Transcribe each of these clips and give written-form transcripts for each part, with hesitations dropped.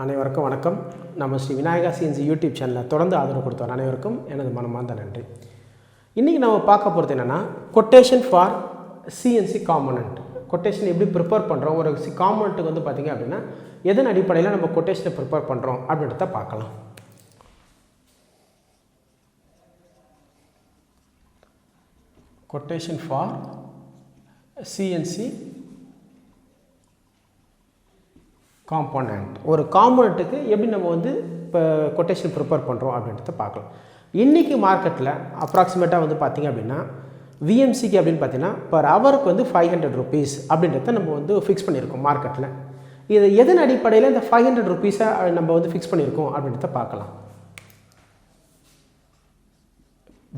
அனைவருக்கும் வணக்கம். நம்ம ஸ்ரீ விநாயகா சிஎன்சி யூடியூப் சேனலில் தொடர்ந்து ஆதரவு கொடுத்தவர் அனைவருக்கும் எனது மனமார்ந்த நன்றி. இன்றைக்கி நம்ம பார்க்க போகிறது என்னென்னா, quotation for CNC component. Quotation எப்படி ப்ரிப்பேர் பண்ணுறோம், ஒரு காம்போனண்ட்டுக்கு வந்து பார்த்திங்க அப்படின்னா எதன் அடிப்படையில் நம்ம கொட்டேஷனை ப்ரிப்பேர் பண்ணுறோம் அப்படின்றத பார்க்கலாம். Quotation for CNC component. ஒரு காம்போனண்ட்டுக்கு எப்படி நம்ம வந்து இப்போ கொட்டேஷன் ப்ரிப்பேர் பண்ணுறோம் அப்படின்றத பார்க்கலாம். இன்றைக்கி மார்க்கெட்டில் அப்ராக்சிமேட்டாக வந்து பார்த்திங்க அப்படின்னா விஎம்சிக்கு அப்படின்னு பார்த்தீங்கன்னா பர் ஹவருக்கு வந்து 500 rupees அப்படின்றத நம்ம வந்து ஃபிக்ஸ் பண்ணியிருக்கோம் மார்க்கெட்டில். இது எதன் அடிப்படையில் இந்த 500 rupees நம்ம வந்து ஃபிக்ஸ் பண்ணியிருக்கோம் அப்படின்றத பார்க்கலாம்.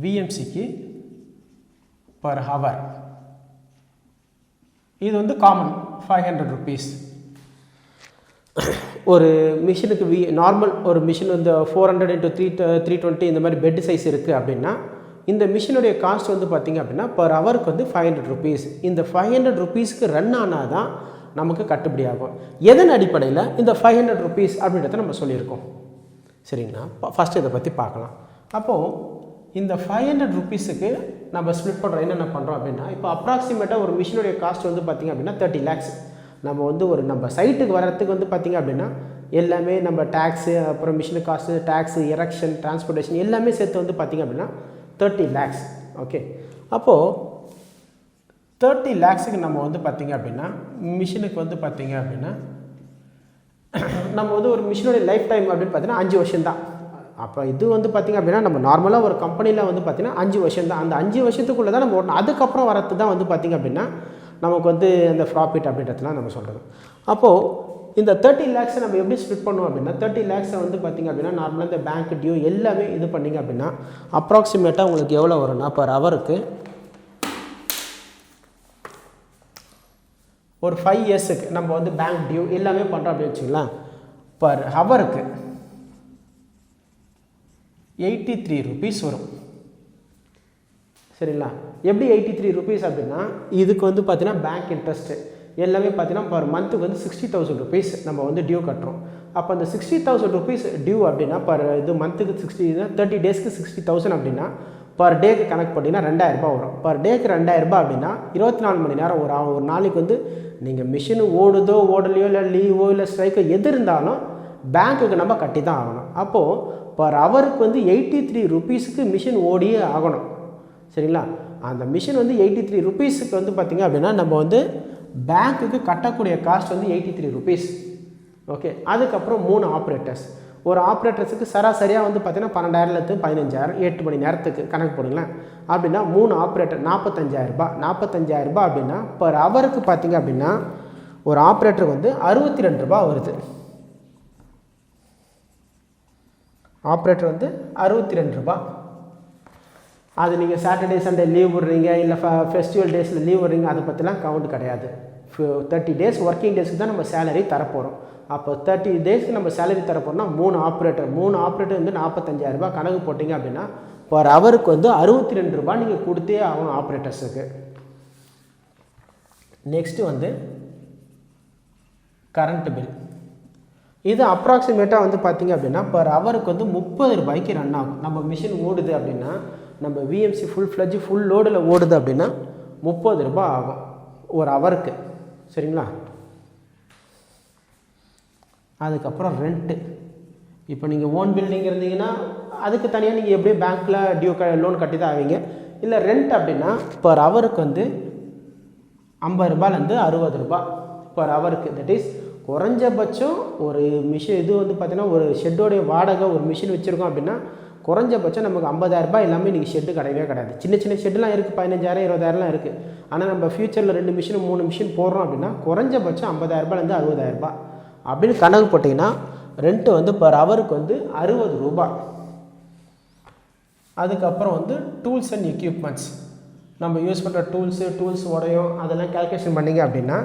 விஎம்சிக்கு பர் ஹவர் இது வந்து காமன் 500 rupees. ஒரு மிஷினுக்கு நார்மல் ஒரு மிஷின் வந்து 400 into 320 இந்த மாதிரி பெட் சைஸ் இருக்குது அப்படின்னா இந்த மிஷினுடைய காஸ்ட் வந்து பார்த்திங்க அப்படின்னா பர் ஹவருக்கு வந்து 500 rupees. இந்த 500 rupeesக்கு ரன் ஆனால் தான் நமக்கு கட்டுப்படி ஆகும். எதன் அடிப்படையில் இந்த 500 rupees அப்படின்றத நம்ம சொல்லியிருக்கோம். சரிங்களா, ஃபஸ்ட்டு இதை பற்றி பார்க்கலாம். அப்போது இந்த 500 rupeesக்கு நம்ம ஸ்ப்ளிட் பண்ணுறோம். என்னென்ன பண்ணுறோம் அப்படின்னா, இப்போ அப்ராக்சிமேட்டாக ஒரு மிஷினுடைய காஸ்ட் வந்து பார்த்திங்க அப்படின்னா 30 lakhs. நம்ம வந்து ஒரு நம்ம சைட்டுக்கு வர்றதுக்கு வந்து பார்த்திங்க அப்படின்னா எல்லாமே நம்ம டேக்ஸு, அப்புறம் machine cost, tax, erection, transportation எல்லாமே சேர்த்து வந்து பார்த்திங்க அப்படின்னா 30 lakhs. ஓகே, அப்போது 30 lakhsக்கு நம்ம வந்து பார்த்திங்க அப்படின்னா மிஷினுக்கு வந்து பார்த்திங்க அப்படின்னா நம்ம வந்து ஒரு மிஷினுடைய லைஃப் டைம் அப்படின்னு பார்த்தீங்கன்னா 5 வருஷம் தான். அப்போ இது வந்து பார்த்திங்க அப்படின்னா நம்ம நார்மலாக ஒரு கம்பெனியில் வந்து பார்த்திங்கன்னா 5 வருஷம் தான். அந்த 5 வருஷத்துக்குள்ளே தான் நம்ம ஓடணும். அதுக்கப்புறம் வரது தான் வந்து பார்த்திங்க அப்படின்னா நமக்கு வந்து இந்த ப்ராஃபிட் அப்படின்றதுலாம் நம்ம சொல்கிறது. அப்போது இந்த 30 lakhs நம்ம எப்படி ஸ்ப்ளிட் பண்ணுவோம் அப்படின்னா 30 lakhs வந்து பார்த்திங்க அப்படின்னா நார்மலாக இந்த பேங்க் டியூ எல்லாமே இது பண்ணிங்க அப்படின்னா அப்ராக்சிமேட்டாக உங்களுக்கு எவ்வளோ வரும்னா பர் ஹவருக்கு ஒரு 5 yearsக்கு நம்ம வந்து பேங்க் டியூ எல்லாமே பண்ணுறோம் அப்படின்னு வச்சுக்கலாம். பர் ஹவருக்கு 83 rupees வரும். சரிங்களா, எப்படி 83 rupees அப்படின்னா இதுக்கு வந்து பார்த்தீங்கன்னா பேங்க் இன்ட்ரெஸ்ட்டு எல்லாமே பார்த்தீங்கன்னா பர் மந்த்துக்கு வந்து 60,000 rupees நம்ம வந்து டியூ கட்டுறோம். அப்போ அந்த 60,000 rupees டியூ அப்படின்னா பர் இது மந்த்துக்கு 30 டேஸ்க்கு 60,000 அப்படின்னா பர் டேக்கு கணக்கு பண்ணிங்கன்னா 2000 ரூபாய் வரும். பர் டேக்கு 2000 ரூபாய் அப்படின்னா 24 மணி நேரம் ஒரு நாளைக்கு வந்து நீங்கள் மிஷினு ஓடுதோ ஓடலையோ இல்லை லீவோ இல்லை ஸ்ட்ரைக்கோ எது இருந்தாலும் பேங்க்குக்கு நம்ம கட்டி தான் ஆகணும். அப்போது பர் ஹவருக்கு வந்து 83 rupeesக்கு மிஷின் ஓடியே ஆகணும். சரிங்களா, அந்த மிஷின் வந்து 83 rupeesக்கு வந்து பார்த்திங்க அப்படின்னா நம்ம வந்து பேங்க்குக்கு கட்டக்கூடிய காஸ்ட் வந்து 83 rupees. ஓகே, அதுக்கப்புறம் 3 ஆப்ரேட்டர்ஸ். ஒரு ஆப்ரேட்டர்ஸுக்கு சராசரியாக வந்து பார்த்திங்கன்னா 12,000 15,000 8 மணி நேரத்துக்கு கணக்கு போடுங்களேன். அப்படின்னா 3 ஆப்ரேட்டர் 45,000 ரூபாய். 45,000 ரூபாய் அப்படின்னா பர் ஹவருக்கு பார்த்திங்க அப்படின்னா ஒரு ஆப்ரேட்டருக்கு வந்து 62 ரூபாய் வருது. ஆப்ரேட்டர் வந்து 62 ரூபாய். அது நீங்கள் சாட்டர்டே சண்டே லீவ் விடுறீங்க இல்லை ஃபெஸ்டிவல் டேஸில் லீவ் விடுறீங்க, அதை பற்றிலாம் கவுண்ட் கிடையாது. 30 days ஒர்க்கிங் டேஸ்க்கு தான் நம்ம சேலரி தரப்போகிறோம். அப்போ 30 daysக்கு நம்ம சேலரி தரப்போகிறோம்னா 3 ஆப்ரேட்டர் வந்து 45,000 ரூபாய் கணக்கு போட்டிங்க அப்படின்னா பர் ஹவருக்கு வந்து 62 ரூபாய் நீங்கள் கொடுத்தே ஆகணும் ஆப்ரேட்டர்ஸுக்கு. நெக்ஸ்ட்டு வந்து கரண்ட் பில். இது அப்ராக்சிமேட்டாக வந்து பார்த்திங்க அப்படின்னா பர் ஹவருக்கு வந்து 30 ரூபாய்க்கு ரன் ஆகும். நம்ம மிஷின் ஓடுது அப்படின்னா நம்ம விஎம்சி ஃபுல் லோடில் ஓடுது அப்படின்னா 30 ரூபாய் ஆகும் ஒரு ஹவருக்கு. சரிங்களா, அதுக்கப்புறம் ரெண்ட்டு. இப்போ நீங்கள் ஓன் பில்டிங் இருந்தீங்கன்னா அதுக்கு தனியாக நீங்கள் எப்படியும் பேங்க்கில் டியூ லோன் கட்டி தான் ஆவீங்க. இல்லை ரெண்ட் அப்படின்னா பர் ஹவருக்கு வந்து 50 ரூபாயிலேருந்து 60 ரூபாய் பர் ஹவருக்கு. தட் இஸ் குறைஞ்சபட்சம் ஒரு மிஷின் இது வந்து பார்த்திங்கன்னா ஒரு ஷெட்டோடைய வாடகை ஒரு மிஷின் வச்சுருக்கோம் அப்படின்னா குறைஞ்சபட்சம் நமக்கு 50,000 ரூபாய் எல்லாமே இன்றைக்கி ஷெட்டு கிடையவே கிடையாது. சின்ன ஷெட்டுலாம் இருக்குது, 15,000 20,000 இருக்குது. ஆனால் நம்ம ஃப்யூச்சரில் 2 மிஷின் 3 மிஷின் போடுறோம் அப்படின்னா குறைஞ்சபட்சம் 50,000 ரூபாயிலேருந்து 60,000 ரூபாய் அப்படின்னு கணக்கு போட்டிங்கன்னா ரெண்ட்டு வந்து பர் ஹவருக்கு வந்து 60 ரூபாய். அதுக்கப்புறம் வந்து டூல்ஸ் அண்ட் எக்யூப்மெண்ட்ஸ், நம்ம யூஸ் பண்ணுற டூல்ஸ் உடையும் அதெல்லாம் கேல்குலேஷன் பண்ணிங்க அப்படின்னா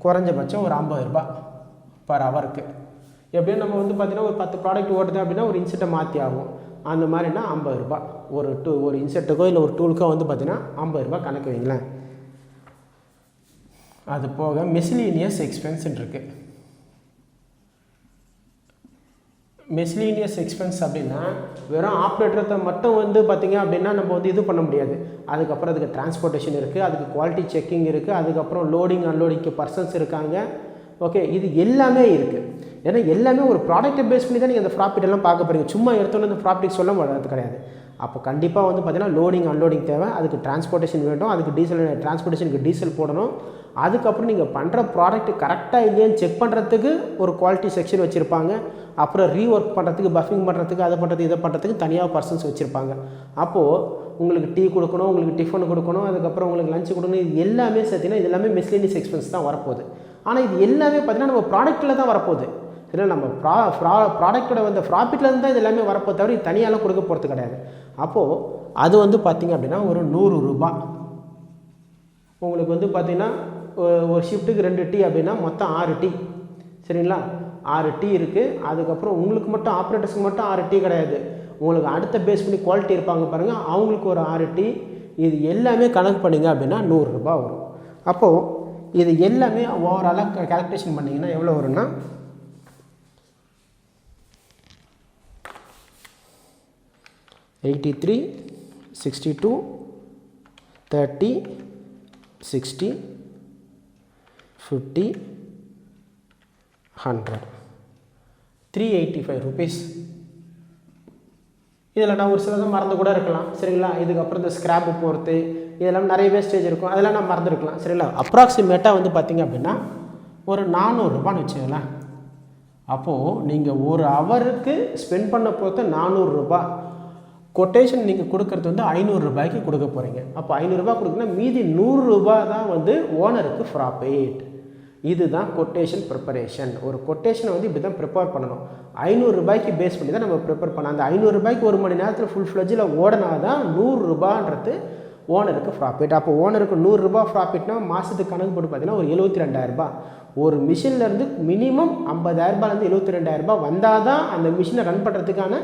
குறைஞ்சபட்சம் ஒரு 50 ரூபாய் பர் ஹவருக்கு. எப்படியும் நம்ம வந்து பார்த்திங்கன்னா ஒரு 10 ப்ராடக்ட் ஓடுது அப்படின்னா ஒரு இன்செட்டை மாற்றி ஆகும். அந்த மாதிரினா 50 ரூபாய் ஒரு இன்செட்டுக்கோ இல்லை ஒரு டூலுக்கோ வந்து பார்த்திங்கன்னா 50 ரூபாய் கணக்கு வைங்களேன். அது போக மிஸ்லீனியஸ் எக்ஸ்பென்ஸ் இருக்குது. மிஸ்லீனியஸ் எக்ஸ்பென்ஸ் அப்படின்னா வெறும் ஆப்ரேட்டரை மட்டும் வந்து பார்த்திங்க அப்படின்னா நம்ம வந்து இது பண்ண முடியாது. அதுக்கப்புறம் அதுக்கு டிரான்ஸ்போர்ட்டேஷன் இருக்குது, அதுக்கு குவாலிட்டி செக்கிங் இருக்குது, அதுக்கப்புறம் லோடிங் அன்லோடிங்க்கு பர்சன்ஸ் இருக்காங்க. ஓகே, இது எல்லாமே இருக்குது. ஏன்னா எல்லாமே ஒரு ப்ராடக்ட்டை பேஸ் பண்ணி தான் நீங்கள் அந்த ப்ராஃபிட் எல்லாம் பார்க்க போகிறீங்க. சும்மா எடுத்தோன்னு அந்த ப்ராஃபிட் சொல்ல முடியாது கிடையாது. அப்போ கண்டிப்பாக வந்து பார்த்திங்கன்னா லோடிங் அன்லோடிங் தேவை, அதுக்கு டிரான்ஸ்போர்ட்டேஷன் வேண்டும், அதுக்கு டீசல் டிரான்ஸ்போர்ட்டேஷனுக்கு டீசல் போடணும். அதுக்கப்புறம் நீங்கள் பண்ணுற ப்ராடக்ட் கரெக்டாக இல்லையான்னு செக் பண்ணுறதுக்கு ஒரு குவாலிட்டி செக்ஷன் வச்சுருப்பாங்க. அப்புறம் ரீஒர்க் பண்ணுறதுக்கு, பஃபிங் பண்ணுறதுக்கு, அதை பண்ணுறதுக்கு, இதை பண்ணுறதுக்கு தனியாக பர்சன்ஸ் வச்சுருப்பாங்க. அப்போது உங்களுக்கு டீ கொடுக்கணும், உங்களுக்கு டிஃபன் கொடுக்கணும், அதுக்கப்புறம் உங்களுக்கு லஞ்சு கொடுக்கணும். இது எல்லாமே சேர்த்திங்கன்னா இது எல்லாமே மிஸ்லீனியஸ் எக்ஸ்பென்ஸ் தான் வரப்போகுது. ஆனால் இது எல்லாமே பார்த்திங்கன்னா நம்ம ப்ராடக்ட்டில் தான் வரப்போகுது. இல்லை நம்ம ப்ராடக்டோட வந்து ப்ராஃபிட்லேருந்து தான் இது எல்லாமே வரப்போ தவிர இது தனியாலாம் கொடுக்க போகிறது கிடையாது. அப்போது அது வந்து பார்த்திங்க அப்படின்னா ஒரு 100 ரூபா உங்களுக்கு வந்து பார்த்திங்கன்னா ஒரு ஷிஃப்ட்டுக்கு 2 டீ அப்படின்னா மொத்தம் 6 டீ. சரிங்களா, 6 டீ இருக்குது. அதுக்கப்புறம் உங்களுக்கு மட்டும் ஆப்ரேட்டர்ஸுக்கு மட்டும் 6 டீ கிடையாது, உங்களுக்கு அடுத்த பேஸ் பண்ணி குவாலிட்டி இருப்பாங்க பாருங்கள், அவங்களுக்கு ஒரு 6 டீ. இது எல்லாமே கணக்கு பண்ணிங்க அப்படின்னா 100 ரூபா வரும். அப்போது இது எல்லாமே ஓவராலாக கால்குலேஷன் பண்ணிங்கன்னா எவ்வளோ வரும்னா 83, 62, 30, 60, 50, 100, 385 rupees. இதில் நான் ஒரு சிலதை மறந்து கூட இருக்கலாம். சரிங்களா, இதுக்கப்புறம் இந்த ஸ்க்ராப்பு போகிறது இதெல்லாம் நிறைய வேஸ்டேஜ் இருக்கும், அதெல்லாம் நான் மறந்துருக்கலாம். சரிங்களா, அப்ராக்சிமேட்டாக வந்து பார்த்திங்க அப்படின்னா ஒரு 400 ரூபான்னு வச்சுக்கலாம். அப்போது நீங்கள் ஒரு ஹவருக்கு ஸ்பெண்ட் பண்ண பொறுத்த 400 ரூபா. கொட்டேஷன் நீங்கள் கொடுக்குறது வந்து 500 ரூபாய்க்கு கொடுக்க போகிறீங்க. அப்போ 500 ரூபா கொடுக்குன்னா மீதி 100 ரூபா தான் வந்து ஓனருக்கு ப்ராஃபிட். இதுதான் கொட்டேஷன் ப்ரிப்பரேஷன். ஒரு கொட்டேஷனை வந்து இப்படி தான் ப்ரிப்பேர் பண்ணணும். 500 ரூபாய்க்கு பேஸ் பண்ணி தான் நம்ம ப்ரிப்பேர் பண்ணோம். அந்த 500 ரூபாய்க்கு ஒரு மணி நேரத்தில் ஃபுல் ஃப்ளெஜில் ஓடினா தான் 100 ரூபான்றது ஓனருக்கு ப்ராஃபிட். அப்போ ஓனருக்கு 100 ரூபா ப்ராஃபிட்னா மாதத்துக்கு கணக்கு போட்டு பார்த்தீங்கன்னா ஒரு 72,000 ரூபாய். ஒரு மிஷின்லேருந்து மினிமம் 50,000 ரூபாயிலேருந்து 72,000 ரூபாய் வந்தால் தான் அந்த மிஷினை ரன் பண்ணுறதுக்கான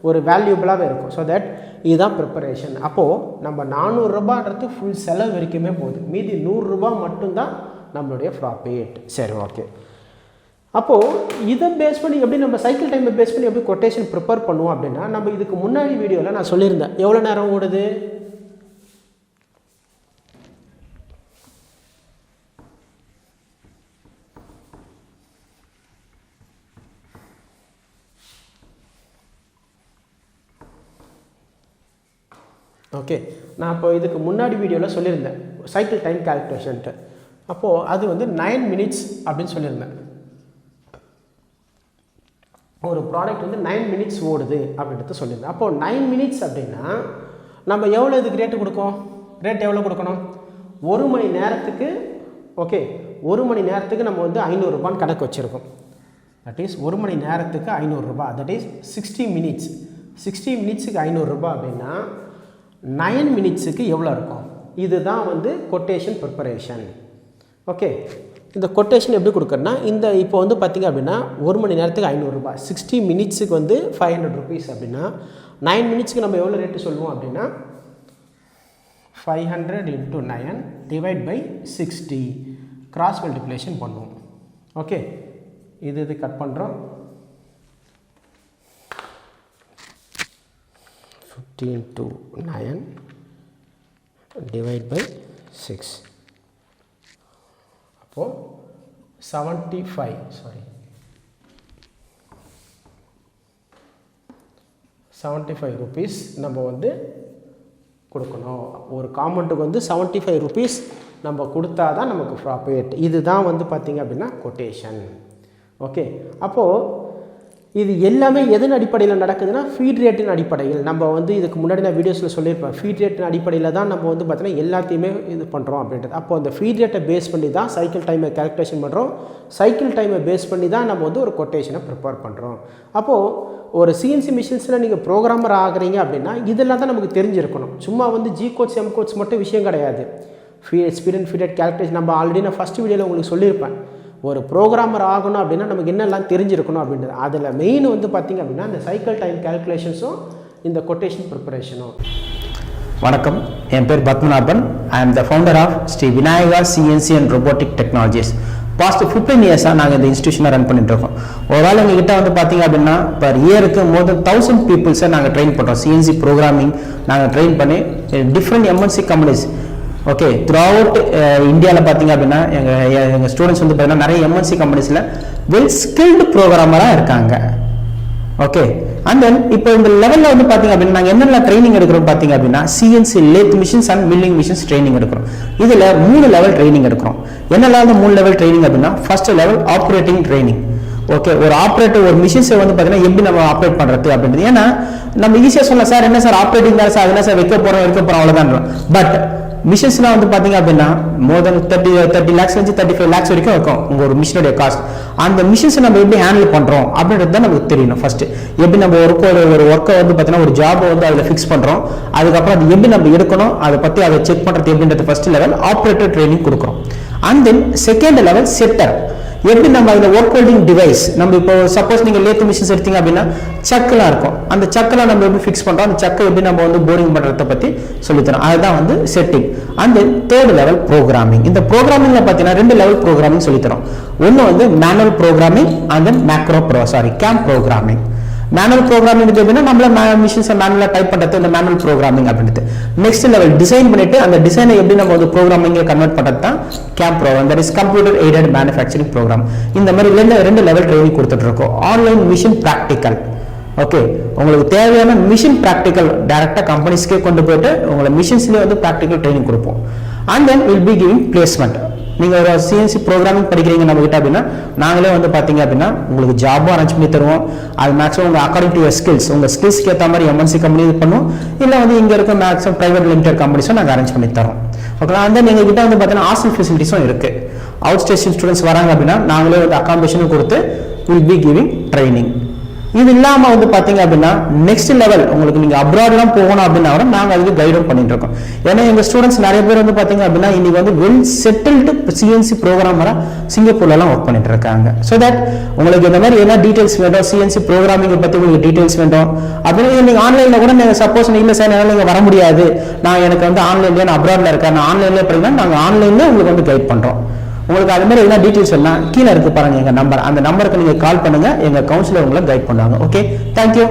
ஒரு வேல்யூபிளாகவே இருக்கும். ஸோ தட் இதுதான் ப்ரிப்பரேஷன். அப்போது நம்ம 400 ரூபான்றது ஃபுல் செலவு வரைக்குமே போகுது, மீதி 100 ரூபா மட்டும்தான் நம்மளுடைய ப்ராஃபிட். சரி, ஓகே. அப்போது இதை பேஸ் பண்ணி எப்படி நம்ம சைக்கிள் டைமை பேஸ் பண்ணி எப்படி கொட்டேஷன் ப்ரிப்பேர் பண்ணுவோம் அப்படின்னா, நம்ம இதுக்கு முன்னாடி வீடியோவில் நான் சொல்லியிருந்தேன் எவ்வளோ நேரம் ஓடுது. ஓகே, நான் இப்போ இதுக்கு முன்னாடி வீடியோவில் சொல்லியிருந்தேன் சைக்கிள் டைம் கால்குலேஷன்ட்டு. அப்போது அது வந்து 9 minutes அப்படின்னு சொல்லியிருந்தேன். ஒரு ப்ராடக்ட் வந்து 9 minutes ஓடுது அப்படின்றது சொல்லியிருந்தேன். அப்போது 9 minutes அப்படின்னா நம்ம எவ்வளோ இதுக்கு ரேட்டு கொடுக்கும், ரேட் எவ்வளோ கொடுக்கணும், 1 மணி நேரத்துக்கு. ஓகே, 1 மணி நேரத்துக்கு நம்ம வந்து 500 ரூபான்னு கணக்கு வச்சுருக்கோம். தட் இஸ் 1 மணி நேரத்துக்கு 500 ரூபா, தட் இஸ் 60 minutes. 60 minutesக்கு 500 ரூபா அப்படின்னா 9 minutesக்கு எவ்வளோ இருக்கும். இதுதான் வந்து கொட்டேஷன் ப்ரிப்பரேஷன். ஓகே, இந்த கொட்டேஷன் எப்படி கொடுக்குறேன்னா இந்த இப்போ வந்து பார்த்திங்க அப்படின்னா 1 மணி நேரத்துக்கு 500 ரூபா, 60 minutesக்கு வந்து 500 rupees அப்படின்னா 9 minutesக்கு நம்ம எவ்வளோ ரேட்டு சொல்லுவோம் அப்படின்னா 500 × 9 டிவைட் பை 60 கிராஸ் மல்டிப்ளிகேஷன் பண்ணுவோம். ஓகே, இது கட் பண்ணுறோம். 15 × 9 டிவைட் பை 6. அப்போது 75 rupees நம்ம வந்து கொடுக்கணும். ஒரு காமெண்ட்டுக்கு வந்து 75 rupees நம்ம கொடுத்தா தான் நமக்கு ப்ராஃபிட். இதுதான் வந்து பார்த்திங்க அப்படின்னா கொட்டேஷன். ஓகே, அப்போது இது எல்லாமே எதன் அடிப்படையில் நடக்குதுன்னா ஃபீட் ரேட்டின் அடிப்படையில். நம்ம வந்து இதுக்கு முன்னாடி நான் வீடியோஸில் சொல்லியிருப்பேன், ஃபீட் ரேட்டின் அடிப்படையில் தான் நம்ம வந்து பார்த்தீங்கன்னா எல்லாத்தையுமே இது பண்ணுறோம் அப்படின்றது. அப்போ அந்த ஃபீட் ரேட்டை பேஸ் பண்ணி தான் சைக்கிள் டைமை கால்குலேஷன் பண்ணுறோம். சைக்கிள் டைமை பேஸ் பண்ணி தான் நம்ம வந்து ஒரு கொட்டேஷனை ப்ரிப்பேர் பண்ணுறோம். அப்போது ஒரு சிஎன்சி மிஷின்ஸில் நீங்கள் ப்ரோக்ராமர் ஆகுறீங்க அப்படின்னா இதெல்லாம் தான் நமக்கு தெரிஞ்சிருக்கணும். சும்மா வந்து ஜி கோட்ஸ் எம் கோட்ஸ் மட்டும் விஷயம் கிடையாது. எக்ஸ்பீரியன்ஸ் ஃபீட் ரேட் கால்குலேஷன் நம்ம ஆல்ரெடி நான் ஃபஸ்ட் வீடியோவில் உங்களுக்கு சொல்லியிருப்பேன். ஒரு ப்ரோக்ராமர் ஆகணும் அப்படின்னா நமக்கு என்னெல்லாம் தெரிஞ்சிருக்கணும் அப்படின்றது. அதில் மெயின் வந்து பார்த்திங்க அப்படின்னா இந்த சைக்கிள் டைம் கால்குலேஷன்ஸும் இந்த கொட்டேஷன் ப்ரிப்பரேஷனும். வணக்கம், என் பேர் Padmanabhan. I am the founder of Shri Vinayaka CNC and robotic technologies. Past 15 இயர்ஸாக நாங்கள் இந்த இன்ஸ்டியூஷனை ரன் பண்ணிட்டு இருக்கோம். ஒருவேளை எங்ககிட்ட வந்து பார்த்தீங்க அப்படின்னா பர் இயருக்கு மோர் தென் 1000 பீப்புள்ஸை நாங்கள் ட்ரெயின் பண்ணுறோம். சிஎன்சி ப்ரோக்ராமிங் நாங்கள் ட்ரெயின் பண்ணி different MNC companies okay through out இந்தியாவில் பார்த்தீங்க அப்படின்னா எங்கள் ஸ்டூடெண்ட்ஸ் வந்து பார்த்தீங்கன்னா நிறைய எம்என்சி கம்பெனிஸில் வெல் ஸ்கில்டு ப்ரோக்ராமராக இருக்காங்க. ஓகே அண்ட் தென் இப்போ இந்த லெவலில் வந்து பார்த்தீங்க அப்படின்னா நாங்கள் என்னென்ன ட்ரைனிங் எடுக்கிறோம் பார்த்தீங்க அப்படின்னா CNC lathe machines and milling machines training எடுக்கிறோம். இதில் 3 லெவல் ட்ரைனிங் எடுக்கிறோம். என்னெல்லாம் 3 லெவல் ட்ரைனிங் அப்படின்னா first level operating training. Okay ஒரு ஆப்ரேட்டர் ஒரு மிஷின்ஸை வந்து பார்த்தீங்கன்னா எப்படி நம்ம ஆப்ரேட் பண்ணுறது அப்படின்றது. ஏன்னா நம்ம ஈஸியாக சொல்லலாம் சார் என்ன சார் ஆப்ரேட்டிங் தான் சார் என்ன சார் வைக்க போகிறோம் அவ்வளோதான். பட் மிஷின்ஸ்லாம் வந்து பார்த்தீங்க அப்படின்னா மோர் தென் 30 lakhs 35 lakhs வரைக்கும் இருக்கும் உங்கள் ஒரு மிஷினுடைய காஸ்ட். அந்த மிஷின்ஸை நம்ம எப்படி ஹேண்டில் பண்ணுறோம் அப்படின்றது தான் நமக்கு தெரியணும். ஃபர்ஸ்ட் எப்படி நம்ம ஒரு ஒர்க்கை வந்து பார்த்தீங்கன்னா ஒரு ஜாபை வந்து அதில் ஃபிக்ஸ் பண்ணுறோம், அதுக்கப்புறம் அது எப்படி நம்ம எடுக்கணும் அதை பற்றி அதை செக் பண்ணுறது எப்படின்றது ஃபர்ஸ்ட் லெவல் ஆப்ரேட்டர் ட்ரைனிங் கொடுக்குறோம். And then second level setter. எப்படி நம்ம அதில் ஒர்க் ஹோல்டிங் டிவைஸ் நம்ம இப்போ சப்போஸ் நீங்கள் லேத் மிஷின்ஸ் எடுத்தீங்க அப்படின்னா சக்கெல்லாம் இருக்கும், அந்த சக்கெல்லாம் நம்ம எப்படி ஃபிக்ஸ் பண்ணுறோம், அந்த சக்கை எப்படி நம்ம வந்து போரிங் பண்ணுறதை பற்றி சொல்லித்தரோம். அதுதான் வந்து setting. And then third level programming. இந்த ப்ரோக்ராமிங்கில் பார்த்தீங்கன்னா 2 லெவல் ப்ரோக்ராமிங் சொல்லித்தரோம். ஒன்று வந்து manual programming and then camp programming. Manual programming அப்படின்னா நம்மள மிஷின்ஸை மேனுவலாக டைப் பண்ணுறது இந்த மேனுவல் ப்ரோக்ராமிங் அப்படின்றது. நெக்ஸ்ட் லெவல் டிசைன் பண்ணிட்டு அந்த டிசைனை எப்படி நம்ம வந்து ப்ரோக்ராமிங்கை கன்வெர்ட் பண்ணுறது தான் கேம்ப் program, that is computer aided manufacturing program. இந்த மாதிரி 2 லெவல் ட்ரைனிங் கொடுத்துட்டு இருக்கோம். Online machine practical. ஓகே உங்களுக்கு தேவையான மிஷின் ப்ராக்டிக்கல் டைரக்டாக கம்பெனிஸ்க்கே கொண்டு போயிட்டு உங்களை மிஷின்ஸ்லேயே வந்து ப்ராக்டிக்கல் ட்ரைனிங் கொடுப்போம். And then will be giving placement. நீங்கள் ஒரு சிஎன்சி ப்ரோக்ராமிங் படிக்கிறீங்க நம்ம கிட்ட அப்படின்னா நாங்களே வந்து பார்த்தீங்க அப்படின்னா உங்களுக்கு ஜாபும் அரேஞ்ச் பண்ணி தருவோம். அது மேக்ஸிமம் உங்கள் அக்கார்டிங் டு யுவர் ஸ்கில்ஸ் உங்கள் ஸ்கில்ஸ்க்கு ஏற்ற மாதிரி எம்என்சி கம்பெனி இது பண்ணுவோம், இல்லை வந்து இங்கே இருக்க மேக்ஸிமம் பிரைவேட் லிமிடெட் கம்பெனிஸும் நாங்கள் அரேஞ்ச் பண்ணி தரோம். ஓகே அந்த எங்கள் கிட்ட வந்து பார்த்தீங்கன்னா ஹாஸ்டல் ஃபெசிலிட்டிஸும் இருக்குது. அவுட் ஸ்டேஷன் ஸ்டூடெண்ட்ஸ் வராங்க அப்படின்னா நாங்களே வந்து அகாமடேஷனும் கொடுத்து வில் பி கிவிங் ட்ரைனிங். இது இல்லாமல் வந்து பார்த்தீங்க அப்படின்னா நெக்ஸ்ட் லெவல் உங்களுக்கு நீங்கள் அப்ராட்லாம் போகணும் அப்படின்னா கூட நாங்கள் அதுக்கு கைடும் பண்ணிட்டு இருக்கோம். ஏன்னா எங்கள் ஸ்டூடெண்ட்ஸ் நிறைய பேர் வந்து பார்த்தீங்க அப்படின்னா இன்னைக்கு வந்து வெல் செட்டில்டு சிஎன்சி ப்ரோக்ராமராக சிங்கப்பூர்லாம் ஒர்க் பண்ணிட்டு இருக்காங்க. ஸோ தட் உங்களுக்கு இந்த மாதிரி என்ன டீட்டெயில்ஸ் வேணும், சிஎன்சி ப்ரோக்ராமிங்கை பற்றி உங்களுக்கு டீட்டெயில்ஸ் வேணும் அப்படின்னு நீங்கள் ஆன்லைனில் கூட நீங்கள் சப்போஸ் இல்லை சார் என்னால் நீங்கள் வர முடியாது, நான் எனக்கு வந்து ஆன்லைன்லேயே நான் அப்ராடில் இருக்கேன், நான் ஆன்லைன்லேயே படிக்கிறேன், நாங்கள் ஆன்லைனில் உங்களுக்கு வந்து கைட் பண்ணுறோம். உங்களுக்கு அது மாதிரி என்ன டீட்டெயில்ஸ் வேணா கீழே இருக்கு பாருங்க எங்க நம்பர், அந்த நம்பருக்கு நீங்க கால் பண்ணுங்க, எங்க கவுன்சிலர் உங்களை கைட் பண்ணுவாங்க. Okay, thank you.